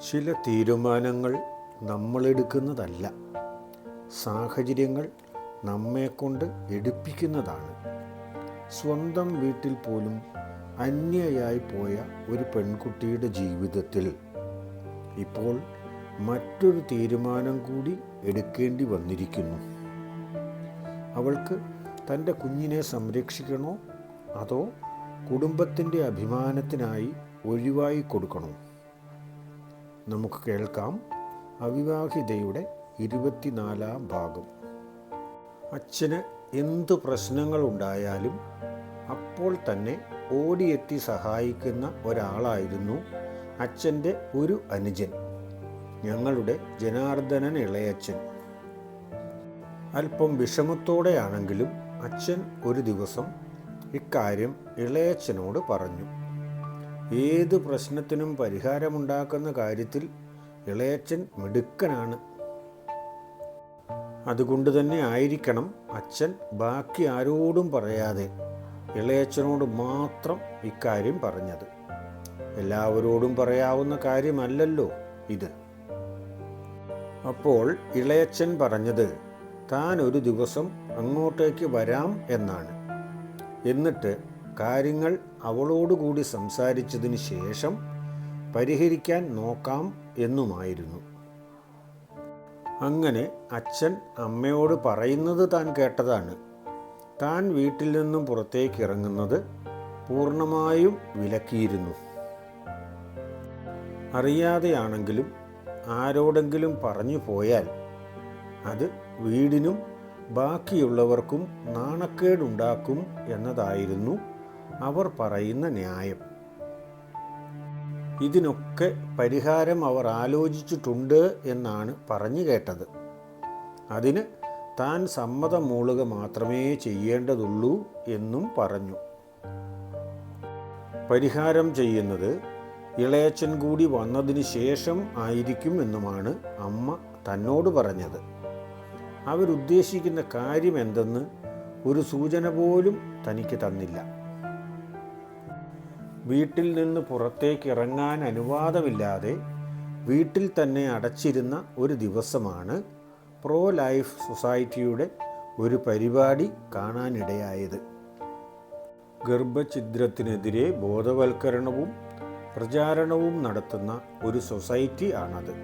ചില തീരുമാനങ്ങൾ നമ്മളെടുക്കുന്നതല്ല, സാഹചര്യങ്ങൾ നമ്മെക്കൊണ്ട് എടുപ്പിക്കുന്നതാണ്. സ്വന്തം വീട്ടിൽ പോലും അന്യയായി പോയ ഒരു പെൺകുട്ടിയുടെ ജീവിതത്തിൽ ഇപ്പോൾ മറ്റൊരു തീരുമാനം കൂടി എടുക്കേണ്ടി വന്നിരിക്കുന്നു. അവൾക്ക് തൻ്റെ കുഞ്ഞിനെ സംരക്ഷിക്കണോ അതോ കുടുംബത്തിൻ്റെ അഭിമാനത്തിനായി ഒഴിവായി കൊടുക്കണോ? നമുക്ക് കേൾക്കാം അവിവാഹിതയുടെ 24-ാം ഭാഗം. അച്ഛന് എന്തു പ്രശ്നങ്ങളുണ്ടായാലും അപ്പോൾ തന്നെ ഓടിയെത്തി സഹായിക്കുന്ന ഒരാളായിരുന്നു അച്ഛൻ്റെ ഒരു അനുജൻ, ഞങ്ങളുടെ ജനാർദ്ദനൻ ഇളയച്ചൻ. അല്പം വിഷമത്തോടെയാണെങ്കിലും അച്ഛൻ ഒരു ദിവസം ഇക്കാര്യം ഇളയച്ചനോട് പറഞ്ഞു. ഏത് പ്രശ്നത്തിനും പരിഹാരമുണ്ടാക്കുന്ന കാര്യത്തിൽ ഇളയച്ചൻ മിടുക്കനാണ്. അതുകൊണ്ട് തന്നെ ആയിരിക്കണം അച്ഛൻ ബാക്കി ആരോടും പറയാതെ ഇളയച്ചനോട് മാത്രം ഇക്കാര്യം പറഞ്ഞത്. എല്ലാവരോടും പറയാവുന്ന കാര്യമല്ലല്ലോ ഇത്. അപ്പോൾ ഇളയച്ചൻ പറഞ്ഞത് താൻ ഒരു ദിവസം അങ്ങോട്ടേക്ക് വരാം എന്നാണ്. എന്നിട്ട് കാര്യങ്ങൾ അവളോടുകൂടി സംസാരിച്ചതിന് ശേഷം പരിഹരിക്കാൻ നോക്കാം എന്നുമായിരുന്നു. അങ്ങനെ അച്ഛൻ അമ്മയോട് പറയുന്നത് താൻ കേട്ടതാണ്. താൻ വീട്ടിൽ നിന്നും പുറത്തേക്ക് ഇറങ്ങുന്നത് പൂർണ്ണമായും വിലക്കിയിരുന്നു. അറിയാതെയാണെങ്കിലും ആരോടെങ്കിലും പറഞ്ഞു പോയാൽ അത് വീടിനും ബാക്കിയുള്ളവർക്കും നാണക്കേടുണ്ടാക്കും എന്നതായിരുന്നു അവർ പറയുന്ന ന്യായം. ഇതിനൊക്കെ പരിഹാരം അവർ ആലോചിച്ചിട്ടുണ്ട് എന്നാണ് പറഞ്ഞു കേട്ടത്. അതിന് താൻ സമ്മതം മൂളുക മാത്രമേ ചെയ്യേണ്ടതുള്ളൂ എന്നും പറഞ്ഞു. പരിഹാരം ചെയ്യുന്നത് ഇളയച്ചൻ കൂടി വന്നതിന് ശേഷം ആയിരിക്കും എന്നുമാണ് അമ്മ തന്നോട് പറഞ്ഞത്. അവരുദ്ദേശിക്കുന്ന കാര്യം എന്തെന്ന് ഒരു സൂചന പോലും തനിക്ക് തന്നില്ല. വീട്ടിൽ നിന്ന് പുറത്തേക്ക് ഇറങ്ങാൻ അനുവാദമില്ലാതെ വീട്ടിൽ തന്നെ അടച്ചിരുന്ന ഒരു ദിവസമാണ് പ്രോ ലൈഫ് സൊസൈറ്റിയുടെ ഒരു പരിപാടി കാണാനിടയായത്. ഗർഭഛിദ്രത്തിനെതിരെ ബോധവൽക്കരണവും പ്രചാരണവും നടത്തുന്ന ഒരു സൊസൈറ്റി ആണത്.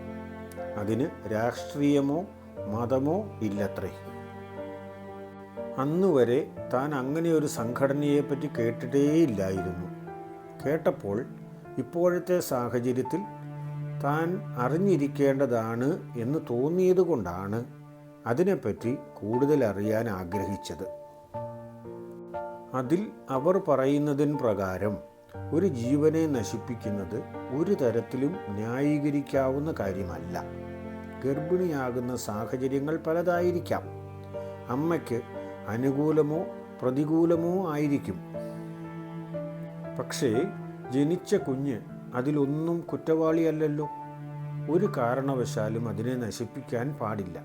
അതിന് രാഷ്ട്രീയമോ മതമോ ഇല്ലത്രേ. അന്നുവരെ താൻ അങ്ങനെ ഒരു സംഘടനയെപ്പറ്റി കേട്ടിട്ടേയില്ലായിരുന്നു. കേട്ടപ്പോൾ ഇപ്പോഴത്തെ സാഹചര്യത്തിൽ താൻ അറിഞ്ഞിരിക്കേണ്ടതാണ് എന്ന് തോന്നിയതുകൊണ്ടാണ് അതിനെപ്പറ്റി കൂടുതൽ അറിയാൻ ആഗ്രഹിച്ചത്. അതിൽ അവർ പറയുന്നതിന് പ്രകാരം ഒരു ജീവനെ നശിപ്പിക്കുന്നത് ഒരു തരത്തിലും ന്യായീകരിക്കാവുന്ന കാര്യമല്ല. ഗർഭിണിയാകുന്ന സാഹചര്യങ്ങൾ പലതായിരിക്കാം. അമ്മയ്ക്ക് അനുകൂലമോ പ്രതികൂലമോ ആയിരിക്കും. പക്ഷേ ജനിച്ച കുഞ്ഞ് അതിലൊന്നും കുറ്റവാളിയല്ലല്ലോ. ഒരു കാരണവശാലും അതിനെ നശിപ്പിക്കാൻ പാടില്ല.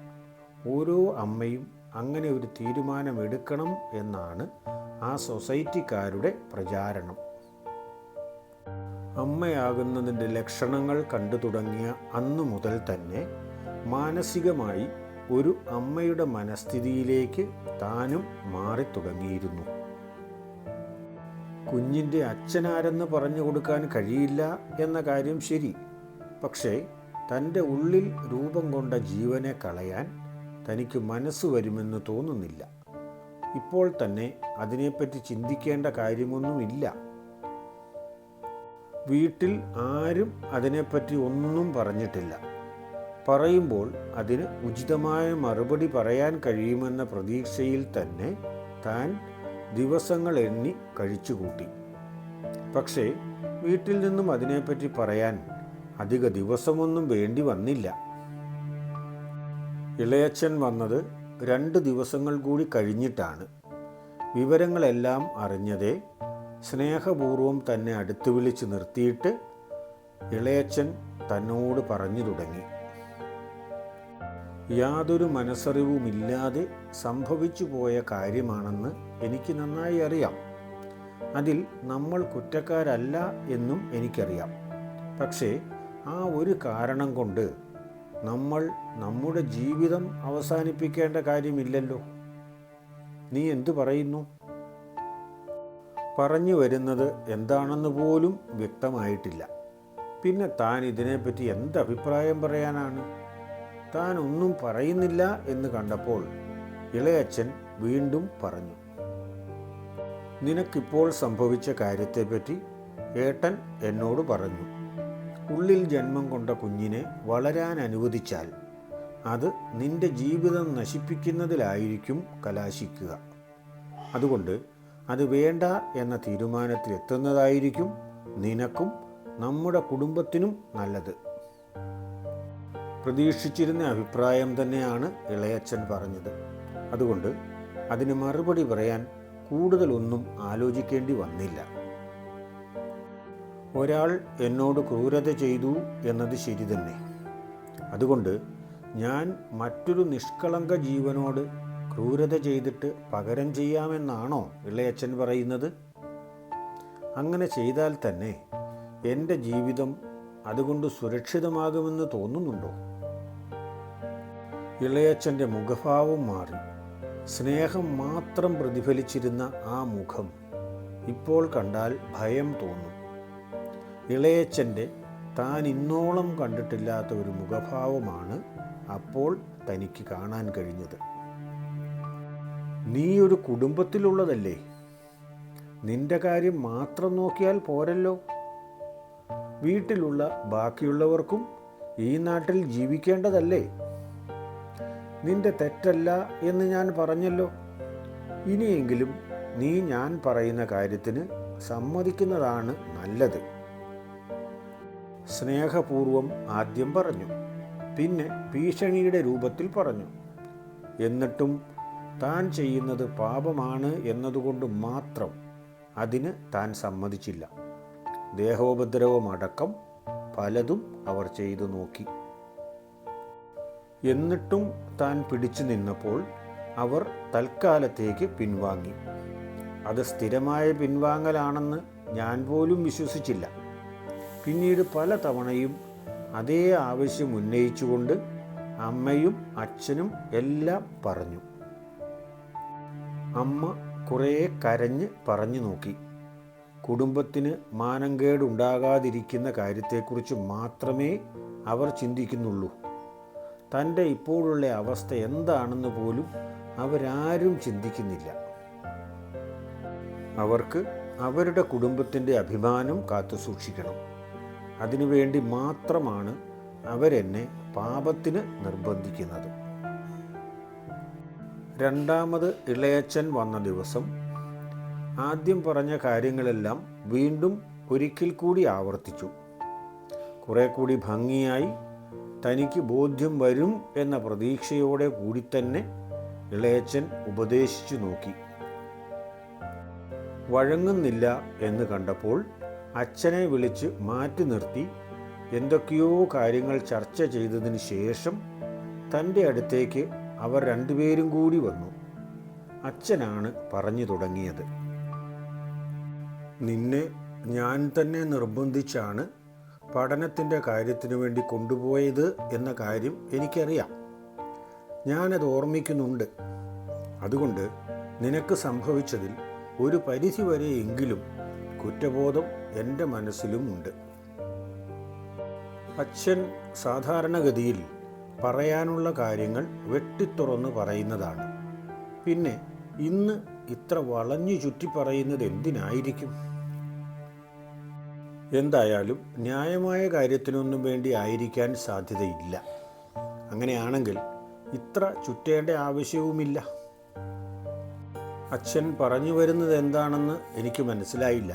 ഓരോ അമ്മയും അങ്ങനെ ഒരു തീരുമാനമെടുക്കണം എന്നാണ് ആ സൊസൈറ്റിക്കാരുടെ പ്രചാരണം. അമ്മയാകുന്നതിൻ്റെ ലക്ഷണങ്ങൾ കണ്ടു തുടങ്ങിയ അന്നു മുതൽ തന്നെ മാനസികമായി ഒരു അമ്മയുടെ മനസ്ഥിതിയിലേക്ക് താനും മാറിത്തുടങ്ങിയിരുന്നു. കുഞ്ഞിൻ്റെ അച്ഛനാരെന്ന് പറഞ്ഞു കൊടുക്കാൻ കഴിയില്ല എന്ന കാര്യം ശരി. പക്ഷേ തൻ്റെ ഉള്ളിൽ രൂപം കൊണ്ട ജീവനെ കളയാൻ തനിക്ക് മനസ്സ് വരുമെന്ന് തോന്നുന്നില്ല. ഇപ്പോൾ തന്നെ അതിനെപ്പറ്റി ചിന്തിക്കേണ്ട കാര്യമൊന്നുമില്ല. വീട്ടിൽ ആരും അതിനെപ്പറ്റി ഒന്നും പറഞ്ഞിട്ടില്ല. പറയുമ്പോൾ അതിന് ഉചിതമായ മറുപടി പറയാൻ കഴിയുമെന്ന പ്രതീക്ഷയിൽ തന്നെ താൻ ദിവസങ്ങൾ എണ്ണി കഴിച്ചുകൂട്ടി. പക്ഷേ വീട്ടിൽ നിന്നും അതിനെപ്പറ്റി പറയാൻ അധിക ദിവസമൊന്നും വേണ്ടി വന്നില്ല. ഇളയച്ചൻ വന്നത് 2 ദിവസങ്ങൾ കൂടി കഴിഞ്ഞിട്ടാണ്. വിവരങ്ങളെല്ലാം അറിഞ്ഞതേ സ്നേഹപൂർവം തന്നെ അടുത്ത് വിളിച്ച് നിർത്തിയിട്ട് ഇളയച്ചൻ തന്നോട് പറഞ്ഞു തുടങ്ങി. യാതൊരു മനസ്സറിവുമില്ലാതെ സംഭവിച്ചു പോയ കാര്യമാണെന്ന് എനിക്ക് നന്നായി അറിയാം. അതിൽ നമ്മൾ കുറ്റക്കാരല്ല എന്നും എനിക്കറിയാം. പക്ഷേ ആ ഒരു കാരണം കൊണ്ട് നമ്മൾ നമ്മുടെ ജീവിതം അവസാനിപ്പിക്കേണ്ട കാര്യമില്ലല്ലോ. നീ എന്തു പറയുന്നു? പറഞ്ഞു വരുന്നത് എന്താണെന്ന് പോലും വ്യക്തമായിട്ടില്ല. പിന്നെ താൻ ഇതിനെപ്പറ്റി എന്തഭിപ്രായം പറയാനാണ്? താൻ ഒന്നും പറയുന്നില്ല എന്ന് കണ്ടപ്പോൾ ഇളയച്ഛൻ വീണ്ടും പറഞ്ഞു, നിനക്കിപ്പോൾ സംഭവിച്ച കാര്യത്തെപ്പറ്റി ഏട്ടൻ എന്നോട് പറഞ്ഞു. ഉള്ളിൽ ജന്മം കൊണ്ട കുഞ്ഞിനെ വളരാൻ അനുവദിച്ചാൽ അത് നിന്റെ ജീവിതം നശിപ്പിക്കുന്നതിലായിരിക്കും കലാശിക്കുക. അതുകൊണ്ട് അത് വേണ്ട എന്ന തീരുമാനത്തിലെത്തുന്നതായിരിക്കും നിനക്കും നമ്മുടെ കുടുംബത്തിനും നല്ലത്. പ്രതീക്ഷിച്ചിരുന്ന അഭിപ്രായം തന്നെയാണ് ഇളയച്ഛൻ പറഞ്ഞത്. അതുകൊണ്ട് അതിന് മറുപടി പറയാൻ കൂടുതലൊന്നും ആലോചിക്കേണ്ടി വന്നില്ല. ഒരാൾ എന്നോട് ക്രൂരത ചെയ്തു എന്നത് ശരി തന്നെ. അതുകൊണ്ട് ഞാൻ മറ്റൊരു നിഷ്കളങ്ക ജീവനോട് ക്രൂരത ചെയ്തിട്ട് പകരം ചെയ്യാമെന്നാണോ ഇളയച്ഛൻ പറയുന്നത്? അങ്ങനെ ചെയ്താൽ തന്നെ എൻ്റെ ജീവിതം അതുകൊണ്ട് സുരക്ഷിതമാകുമെന്ന് തോന്നുന്നുണ്ടോ? ഇളയച്ഛൻ്റെ മുഖഭാവം മാറി. സ്നേഹം മാത്രം പ്രതിഫലിച്ചിരുന്ന ആ മുഖം ഇപ്പോൾ കണ്ടാൽ ഭയം തോന്നും. ഇളയച്ഛൻ്റെ താൻ ഇന്നോളം കണ്ടിട്ടില്ലാത്ത ഒരു മുഖഭാവമാണ് അപ്പോൾ തനിക്ക് കാണാൻ കഴിഞ്ഞത്. നീ ഒരു കുടുംബത്തിലുള്ളതല്ലേ? നിന്റെ കാര്യം മാത്രം നോക്കിയാൽ പോരല്ലോ. വീട്ടിലുള്ള ബാക്കിയുള്ളവർക്കും ഈ നാട്ടിൽ ജീവിക്കേണ്ടതല്ലേ? നിന്റെ തെറ്റല്ല എന്ന് ഞാൻ പറഞ്ഞല്ലോ. ഇനിയെങ്കിലും നീ ഞാൻ പറയുന്ന കാര്യത്തിന് സമ്മതിക്കുന്നതാണ് നല്ലത്. സ്നേഹപൂർവം ആദ്യം പറഞ്ഞു, പിന്നെ ഭീഷണിയുടെ രൂപത്തിൽ പറഞ്ഞു. എന്നിട്ടും താൻ ചെയ്യുന്നത് പാപമാണ് എന്നതുകൊണ്ട് മാത്രം അതിന് താൻ സമ്മതിച്ചില്ല. ദേഹോപദ്രവമടക്കം പലതും അവർ ചെയ്തു നോക്കി. എന്നിട്ടും താൻ പിടിച്ചു നിന്നപ്പോൾ അവർ തൽക്കാലത്തേക്ക് പിൻവാങ്ങി. അത് സ്ഥിരമായ പിൻവാങ്ങലാണെന്ന് ഞാൻ പോലും വിശ്വസിച്ചില്ല. പിന്നീട് പല തവണയും അതേ ആവശ്യം ഉന്നയിച്ചുകൊണ്ട് അമ്മയും അച്ഛനും എല്ലാം പറഞ്ഞു. അമ്മ കുറേ കരഞ്ഞ് പറഞ്ഞു നോക്കി. കുടുംബത്തിന് മാനംകേടുണ്ടാകാതിരിക്കുന്ന കാര്യത്തെക്കുറിച്ച് മാത്രമേ അവർ ചിന്തിക്കുന്നുള്ളൂ. തൻ്റെ ഇപ്പോഴുള്ള അവസ്ഥ എന്താണെന്ന് പോലും അവരാരും ചിന്തിക്കുന്നില്ല. അവർക്ക് അവരുടെ കുടുംബത്തിൻ്റെ അഭിമാനം കാത്തുസൂക്ഷിക്കണം. അതിനുവേണ്ടി മാത്രമാണ് അവരെന്നെ പാപത്തിന് നിർബന്ധിക്കുന്നത്. രണ്ടാമത് ഇളയച്ഛൻ വന്ന ദിവസം ആദ്യം പറഞ്ഞ കാര്യങ്ങളെല്ലാം വീണ്ടും ഒരിക്കൽ കൂടി ആവർത്തിച്ചു. കുറെ കൂടി ഭംഗിയായി തനിക്ക് ബോധ്യം വരും എന്ന പ്രതീക്ഷയോടെ കൂടി തന്നെ ഇളയച്ഛൻ ഉപദേശിച്ചു നോക്കി. വഴങ്ങുന്നില്ല എന്ന് കണ്ടപ്പോൾ അച്ഛനെ വിളിച്ച് മാറ്റി നിർത്തി എന്തൊക്കെയോ കാര്യങ്ങൾ ചർച്ച ചെയ്തതിന് ശേഷം തൻ്റെ അടുത്തേക്ക് അവർ രണ്ടുപേരും കൂടി വന്നു. അച്ഛനാണ് പറഞ്ഞു തുടങ്ങിയത്. നിന്നെ ഞാൻ തന്നെ നിർബന്ധിച്ചാണ് പഠനത്തിൻ്റെ കാര്യത്തിനു വേണ്ടി കൊണ്ടുപോയത് എന്ന കാര്യം എനിക്കറിയാം. ഞാനത് ഓർമ്മിക്കുന്നുണ്ട്. അതുകൊണ്ട് നിനക്ക് സംഭവിച്ചതിൽ ഒരു പരിധിവരെയെങ്കിലും കുറ്റബോധം എൻ്റെ മനസ്സിലും ഉണ്ട്. അച്ഛൻ സാധാരണഗതിയിൽ പറയാനുള്ള കാര്യങ്ങൾ വെട്ടിത്തുറന്ന് പറയുന്നതാണ്. പിന്നെ ഇന്ന് ഇത്ര വളഞ്ഞു ചുറ്റി പറയുന്നത് എന്തിനായിരിക്കും? എന്തായാലും ന്യായമായ കാര്യത്തിനൊന്നും വേണ്ടി ആയിരിക്കാൻ സാധ്യതയില്ല. അങ്ങനെയാണെങ്കിൽ ഇത്ര ചുറ്റേണ്ട ആവശ്യവുമില്ല. അച്ഛൻ പറഞ്ഞു വരുന്നത് എന്താണെന്ന് എനിക്ക് മനസ്സിലായില്ല.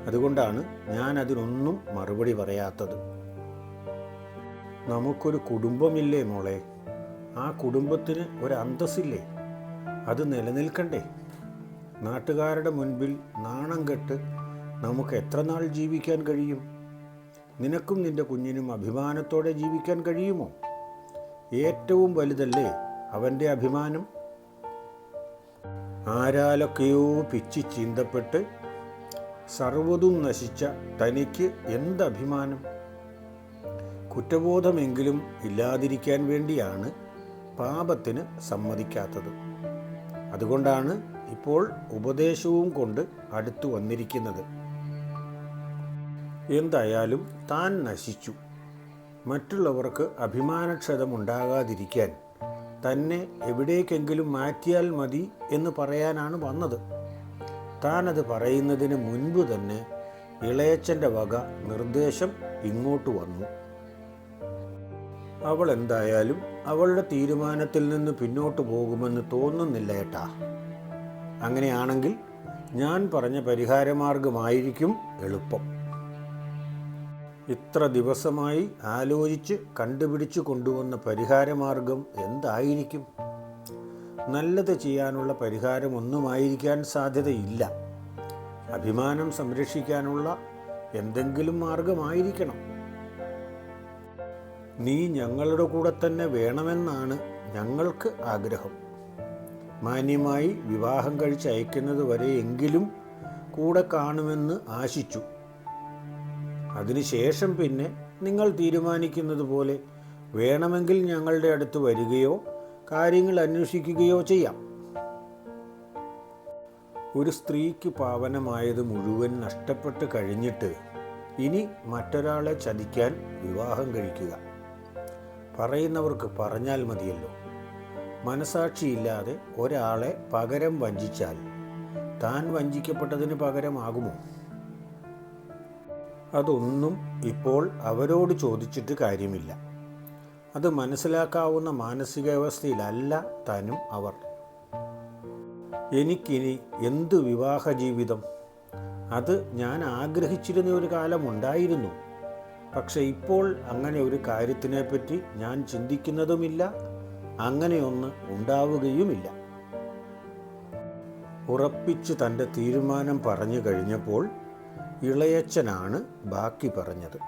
അതുകൊണ്ടാണ് ഞാൻ അതിനൊന്നും മറുപടി പറയാത്തത്. നമുക്കൊരു കുടുംബമില്ലേ മോളെ? ആ കുടുംബത്തിന് ഒരു അന്തസ്സില്ലേ? അത് നിലനിൽക്കണ്ടേ? നാട്ടുകാരുടെ മുൻപിൽ നാണം കെട്ട് നമുക്ക് എത്ര നാൾ ജീവിക്കാൻ കഴിയും? നിനക്കും നിന്റെ കുഞ്ഞിനും അഭിമാനത്തോടെ ജീവിക്കാൻ കഴിയുമോ? ഏറ്റവും വലുതല്ലേ അവൻ്റെ അഭിമാനം? ആരാലൊക്കെയോ പിച്ചി ചീന്തപ്പെട്ട് സർവ്വതും നശിച്ച തനിക്ക് എന്തഭിമാനം? കുറ്റബോധമെങ്കിലും ഇല്ലാതിരിക്കാൻ വേണ്ടിയാണ് പാപത്തിന് സമ്മതിക്കാത്തത്. അതുകൊണ്ടാണ് ഇപ്പോൾ ഉപദേശവും കൊണ്ട് അടുത്തു വന്നിരിക്കുന്നത്. എന്തായാലും താൻ നശിച്ചു. മറ്റുള്ളവർക്ക് അഭിമാനക്ഷതമുണ്ടാകാതിരിക്കാൻ തന്നെ എവിടേക്കെങ്കിലും മാറ്റിയാൽ മതി എന്ന് പറയാനാണ് വന്നത്. താനത് പറയുന്നതിന് മുൻപ് തന്നെ ഇളയച്ചൻ്റെ വക നിർദ്ദേശം ഇങ്ങോട്ട് വന്നു. അവൾ എന്തായാലും അവളുടെ തീരുമാനത്തിൽ നിന്ന് പിന്നോട്ട് പോകുമെന്ന് തോന്നുന്നില്ല ഏട്ടാ. അങ്ങനെയാണെങ്കിൽ ഞാൻ പറഞ്ഞ പരിഹാരമാർഗമായിരിക്കും എളുപ്പം. ഇത്ര ദിവസമായി ആലോചിച്ച് കണ്ടുപിടിച്ചു കൊണ്ടുവന്ന പരിഹാരമാർഗം എന്തായിരിക്കും? നല്ലത് ചെയ്യാനുള്ള പരിഹാരമൊന്നുമായിരിക്കാൻ സാധ്യതയില്ല. അഭിമാനം സംരക്ഷിക്കാനുള്ള എന്തെങ്കിലും മാർഗമായിരിക്കണം. നീ ഞങ്ങളുടെ കൂടെ തന്നെ വേണമെന്നാണ് ഞങ്ങൾക്ക് ആഗ്രഹം. മാന്യമായി വിവാഹം കഴിച്ച് അയക്കുന്നത് വരെ എങ്കിലും കൂടെ കാണുമെന്ന് ആശിച്ചു. അതിനുശേഷം പിന്നെ നിങ്ങൾ തീരുമാനിക്കുന്നത് പോലെ വേണമെങ്കിൽ ഞങ്ങളുടെ അടുത്ത് വരികയോ കാര്യങ്ങൾ അന്വേഷിക്കുകയോ ചെയ്യാം. ഒരു സ്ത്രീക്ക് പാവനമായത് മുഴുവൻ നഷ്ടപ്പെട്ട് കഴിഞ്ഞിട്ട് ഇനി മറ്റൊരാളെ ചതിക്കാൻ വിവാഹം കഴിക്കുക. പറയുന്നവർക്ക് പറഞ്ഞാൽ മതിയല്ലോ. മനസാക്ഷിയില്ലാതെ ഒരാളെ പകരം വഞ്ചിച്ചാൽ താൻ വഞ്ചിക്കപ്പെട്ടതിന് പകരമാകുമോ? അതൊന്നും ഇപ്പോൾ അവരോട് ചോദിച്ചിട്ട് കാര്യമില്ല. അത് മനസ്സിലാക്കാവുന്ന മാനസികാവസ്ഥയിലല്ല താനും അവർ. എനിക്കിനി എന്ത് വിവാഹ ജീവിതം? അത് ഞാൻ ആഗ്രഹിച്ചിരുന്ന ഒരു കാലമുണ്ടായിരുന്നു. പക്ഷെ ഇപ്പോൾ അങ്ങനെ ഒരു കാര്യത്തിനെപ്പറ്റി ഞാൻ ചിന്തിക്കുന്നതുമില്ല. അങ്ങനെയൊന്ന് ഉണ്ടാവുകയുമില്ല. ഉറപ്പിച്ച് തൻ്റെ തീരുമാനം പറഞ്ഞു കഴിഞ്ഞപ്പോൾ ഇളയച്ചനാണ് ബാക്കി പറഞ്ഞത്.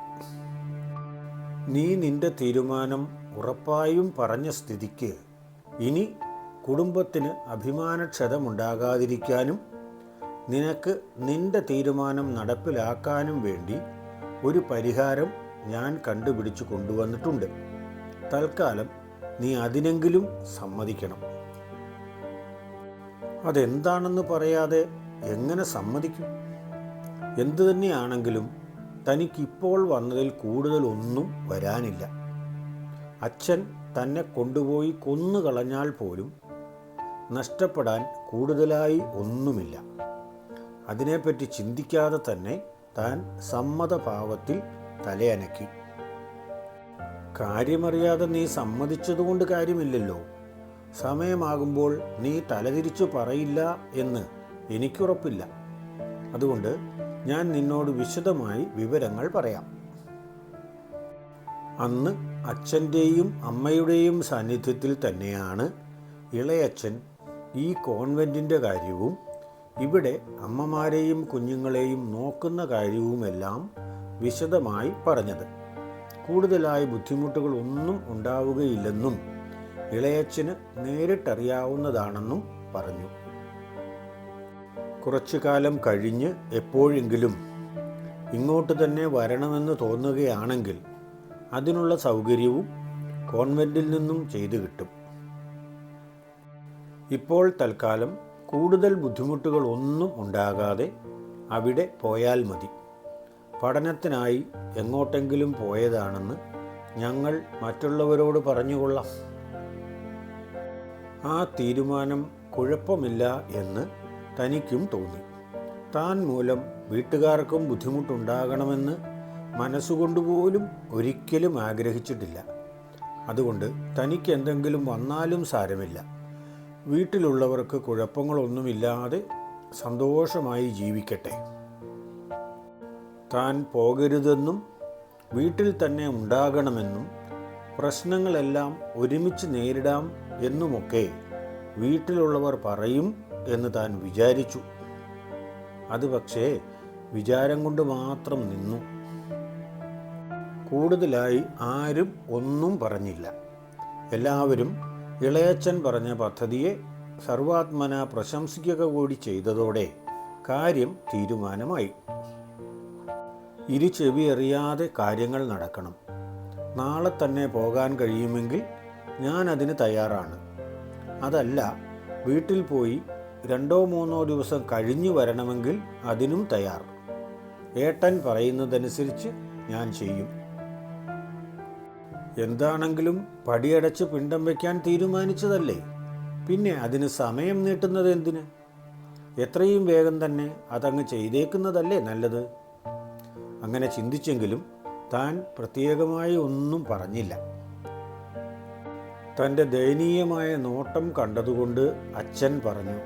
നീ നിന്റെ തീരുമാനം ഉറപ്പായും പറഞ്ഞ സ്ഥിതിക്ക് ഇനി കുടുംബത്തിന് അഭിമാനക്ഷതമുണ്ടാകാതിരിക്കാനും നിനക്ക് നിന്റെ തീരുമാനം നടപ്പിലാക്കാനും വേണ്ടി ഒരു പരിഹാരം ഞാൻ കണ്ടുപിടിച്ചു കൊണ്ടുവന്നിട്ടുണ്ട്. തൽക്കാലം നീ അതിനെങ്കിലും സമ്മതിക്കണം. അതെന്താണെന്ന് പറയാതെ എങ്ങനെ സമ്മതിക്കും? എന്തു തന്നെയാണെങ്കിലും തനിക്കിപ്പോൾ വന്നതിൽ കൂടുതലൊന്നും വരാനില്ല. അച്ഛൻ തന്നെ കൊണ്ടുപോയി കൊന്നുകളഞ്ഞാൽ പോലും നഷ്ടപ്പെടാൻ കൂടുതലായി ഒന്നുമില്ല. അതിനെപ്പറ്റി ചിന്തിക്കാതെ തന്നെ താൻ സമ്മതഭാവത്തിൽ തലയനക്കി. കാര്യമറിയാതെ നീ സമ്മതിച്ചതുകൊണ്ട് കാര്യമില്ലല്ലോ. സമയമാകുമ്പോൾ നീ തലതിരിച്ചു പറയില്ല എന്ന് എനിക്കുറപ്പില്ല. അതുകൊണ്ട് ഞാൻ നിന്നോട് വിശദമായി വിവരങ്ങൾ പറയാം. അന്ന് അച്ഛൻ്റെയും അമ്മയുടെയും സാന്നിധ്യത്തിൽ തന്നെയാണ് ഇളയച്ഛൻ ഈ കോൺവെൻറ്റിൻ്റെ കാര്യവും ഇവിടെ അമ്മമാരെയും കുഞ്ഞുങ്ങളെയും നോക്കുന്ന കാര്യവുമെല്ലാം വിശദമായി പറഞ്ഞത്. കൂടുതലായി ബുദ്ധിമുട്ടുകളൊന്നും ഉണ്ടാവുകയില്ലെന്നും ഇളയച്ഛന് നേരിട്ടറിയാവുന്നതാണെന്നും പറഞ്ഞു. കുറച്ചു കാലം കഴിഞ്ഞ് എപ്പോഴെങ്കിലും ഇങ്ങോട്ട് തന്നെ വരണമെന്ന് തോന്നുകയാണെങ്കിൽ അതിനുള്ള സൗകര്യവും കോൺവെൻറ്റിൽ നിന്നും ചെയ്തു കിട്ടും. ഇപ്പോൾ തൽക്കാലം കൂടുതൽ ബുദ്ധിമുട്ടുകളൊന്നും ഉണ്ടാകാതെ അവിടെ പോയാൽ മതി. പഠനത്തിനായി എങ്ങോട്ടെങ്കിലും പോയതാണെന്ന് ഞങ്ങൾ മറ്റുള്ളവരോട് പറഞ്ഞുകൊള്ളാം. ആ തീരുമാനം കുഴപ്പമില്ല എന്ന് തനിക്കും തോന്നി. താൻ മൂലം വീട്ടുകാർക്കും ബുദ്ധിമുട്ടുണ്ടാകണമെന്ന് മനസ്സുകൊണ്ടുപോലും ഒരിക്കലും ആഗ്രഹിച്ചിട്ടില്ല. അതുകൊണ്ട് തനിക്ക് എന്തെങ്കിലും വന്നാലും സാരമില്ല. വീട്ടിലുള്ളവർക്ക് കുഴപ്പങ്ങളൊന്നുമില്ലാതെ സന്തോഷമായി ജീവിക്കട്ടെ. താൻ പോകരുതെന്നും വീട്ടിൽ തന്നെ ഉണ്ടാകണമെന്നും പ്രശ്നങ്ങളെല്ലാം ഒരുമിച്ച് നേരിടാം എന്നുമൊക്കെ വീട്ടിലുള്ളവർ പറയും എന്ന് താൻ വിചാരിച്ചു. അത് പക്ഷേ വിചാരം കൊണ്ട് മാത്രം നിന്നു. കൂടുതലായി ആരും ഒന്നും പറഞ്ഞില്ല. എല്ലാവരും ഇളയച്ചൻ പറഞ്ഞ പദ്ധതിയെ സർവാത്മന പ്രശംസിക്കുക കൂടി ചെയ്തതോടെ കാര്യം തീരുമാനമായി. ഇരുചെവി അറിയാതെ കാര്യങ്ങൾ നടക്കണം. നാളെ തന്നെ പോകാൻ കഴിയുമെങ്കിൽ ഞാൻ അതിന് തയ്യാറാണ്. അതല്ല, വീട്ടിൽ പോയി 2-3 ദിവസം കഴിഞ്ഞു വരണമെങ്കിൽ അതിനും തയ്യാർ. ഏട്ടൻ പറയുന്നതനുസരിച്ച് ഞാൻ ചെയ്യും. എന്താണെങ്കിലും പടിയടച്ച് പിണ്ടം വയ്ക്കാൻ തീരുമാനിച്ചതല്ലേ, പിന്നെ അതിന് സമയം നീട്ടുന്നത് എന്തിന്? എത്രയും വേഗം തന്നെ അതങ്ങ് ചെയ്തേക്കുന്നതല്ലേ നല്ലത്. അങ്ങനെ ചിന്തിച്ചെങ്കിലും താൻ പ്രത്യേകമായി ഒന്നും പറഞ്ഞില്ല. തൻ്റെ ദയനീയമായ നോട്ടം കണ്ടതുകൊണ്ട് അച്ഛൻ പറഞ്ഞു,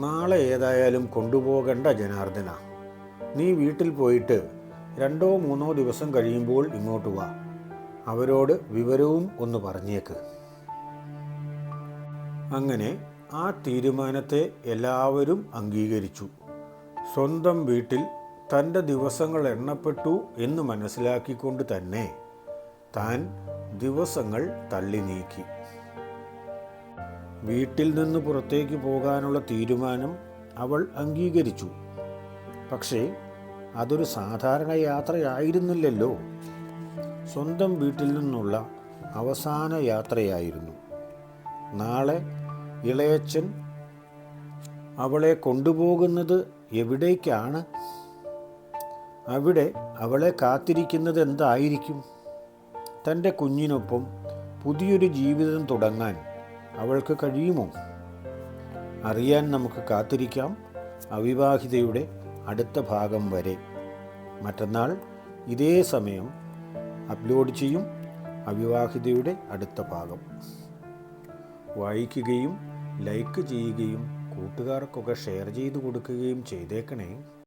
നാളെ ഏതായാലും കൊണ്ടുപോകണ്ട ജനാർദ്ദന. നീ വീട്ടിൽ പോയിട്ട് 2-3 ദിവസം കഴിയുമ്പോൾ ഇങ്ങോട്ട് വാ. അവരോട് വിവരവും ഒന്ന് പറഞ്ഞേക്ക്. അങ്ങനെ ആ തീരുമാനത്തെ എല്ലാവരും അംഗീകരിച്ചു. സ്വന്തം വീട്ടിൽ തൻ്റെ ദിവസങ്ങൾ എണ്ണപ്പെട്ടു എന്ന് മനസ്സിലാക്കിക്കൊണ്ട് തന്നെ താൻ ദിവസങ്ങൾ തള്ളി നീക്കി. വീട്ടിൽ നിന്ന് പുറത്തേക്ക് പോകാനുള്ള തീരുമാനം അവൾ അംഗീകരിച്ചു. പക്ഷേ അതൊരു സാധാരണ യാത്രയായിരുന്നില്ലല്ലോ. സ്വന്തം വീട്ടിൽ നിന്നുള്ള അവസാന യാത്രയായിരുന്നു. നാളെ ഇളയച്ചൻ അവളെ കൊണ്ടുപോകുന്നത് എവിടേക്കാണ്? അവിടെ അവളെ കാത്തിരിക്കുന്നത് എന്തായിരിക്കും? തൻ്റെ കുഞ്ഞിനൊപ്പം പുതിയൊരു ജീവിതം തുടങ്ങാൻ അവൾക്ക് കഴിയുമോ? അറിയാൻ നമുക്ക് കാത്തിരിക്കാം അവിവാഹിതയുടെ അടുത്ത ഭാഗം വരെ. മറ്റന്നാൾ ഇതേ സമയം അപ്ലോഡ് ചെയ്യും അവിവാഹിതയുടെ അടുത്ത ഭാഗം. വായിക്കുകയും ലൈക്ക് ചെയ്യുകയും കൂട്ടുകാർക്കൊക്കെ ഷെയർ ചെയ്ത് കൊടുക്കുകയും ചെയ്തേക്കണേ.